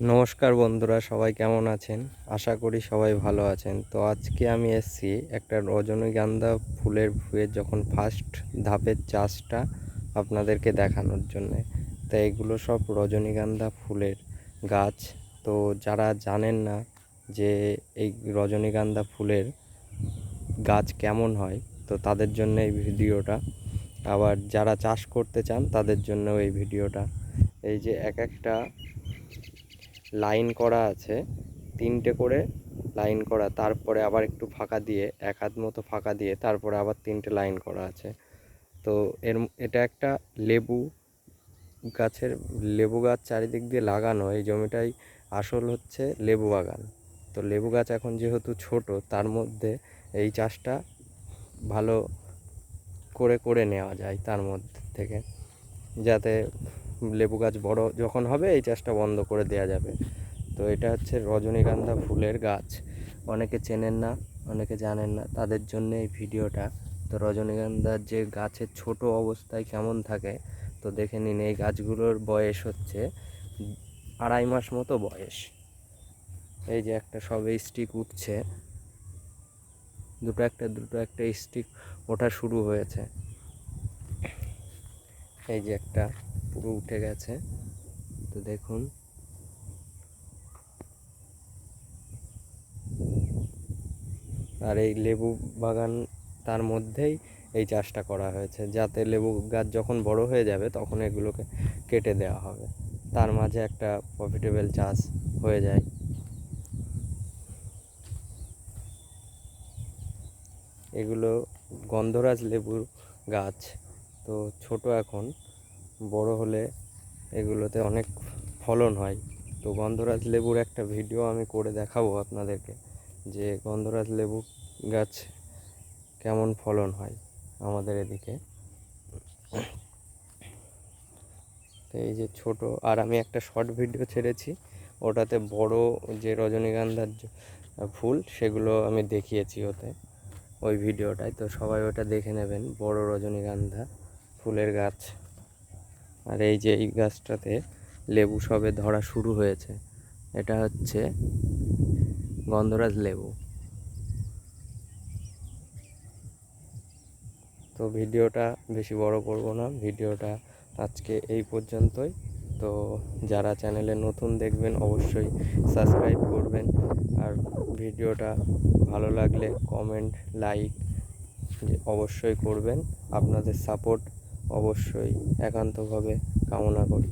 নমস্কার বন্ধুরা, সবাই কেমন আছেন? আশা করি সবাই ভালো আছেন। তো আজকে আমি এসেছি একটা রজনীগন্ধা ফুলের যখন ফার্স্ট ধাপের চাষটা আপনাদেরকে দেখানোর জন্যে। তো এগুলো সব রজনীগন্ধা ফুলের গাছ। তো যারা জানেন না যে এই রজনীগন্ধা ফুলের গাছ কেমন হয়, তো তাদের জন্য এই ভিডিওটা। আবার যারা চাষ করতে চান তাদের জন্য এই ভিডিওটা। এই যে এক একটা লাইন করা আছে, তিনটে করে লাইন করা, তারপরে আবার একটু ফাঁকা দিয়ে, এক হাত মতো ফাঁকা দিয়ে তারপরে আবার তিনটে লাইন করা আছে। তো এটা একটা লেবু গাছের লেবু গাছ চারিদিক দিয়ে লাগানো। এই জমিটাই আসল হচ্ছে লেবু বাগান। তো লেবু গাছ এখন যেহেতু ছোট, তার মধ্যে এই চাষটা ভালো করে করে নেওয়া যায় তার মধ্যে থেকে, যাতে লেবু গাছ বড় যখন হবে এই চাষটা বন্ধ করে দেওয়া যাবে। তো এটা হচ্ছে রজনীগন্ধা ফুলের গাছ। অনেকে চেনেন না, অনেকে জানেন না, তাদের জন্য এই ভিডিওটা। তো রজনীগন্ধার যে গাছের ছোট অবস্থায় কেমন থাকে, তো দেখে নিন। এই গাছগুলোর বয়স হচ্ছে 2.5 মাস মতো বয়স। এই যে একটা সবে স্টিক উঠছে, দুটো একটা স্টিক ওঠা শুরু হয়েছে। এই যে একটা পুরো উঠে গেছে, তো দেখুন। আর এই লেবু বাগান, তার মধ্যেই এই চাষটা করা হয়েছে, যাতে লেবু গাছ যখন বড় হয়ে যাবে তখন এগুলোকে কেটে দেওয়া হবে, তার মাঝে একটা প্রফিটেবল চাষ হয়ে যায়। এগুলো গন্ধরাজ লেবুর গাছ। তো ছোট এখন, বড় হলে এগুলোতে অনেক ফলন হয়। তো গন্ধরাজ লেবুর একটা ভিডিও আমি করে দেখাবো আপনাদেরকে, যে গন্ধরাজ লেবু গাছ কেমন ফলন হয় আমাদের এদিকে। তো এই যে ছোট, আর আমি একটা শর্ট ভিডিও ছেড়েছি, ওটাতে বড় যে রজনীগন্ধার ফুল সেগুলো আমি দেখিয়েছি ওই ভিডিওটায়। তো সবাই ওটা দেখে নেবেন, বড় রজনীগন্ধা ফুলের গাছ। আর এই যে এই গাছটাতে লেবু সবে ধরা শুরু হয়েছে, এটা হচ্ছে গন্ধরাজ লেবু। তো ভিডিওটা বেশি বড় করব না, ভিডিওটা আজকে এই পর্যন্তই। তো যারা চ্যানেলে নতুন দেখবেন অবশ্যই সাবস্ক্রাইব করবেন, আর ভিডিওটা ভালো লাগলে কমেন্ট, লাইক অবশ্যই করবেন। আপনাদের সাপোর্ট অবশ্যই একান্তভাবে কামনা করি।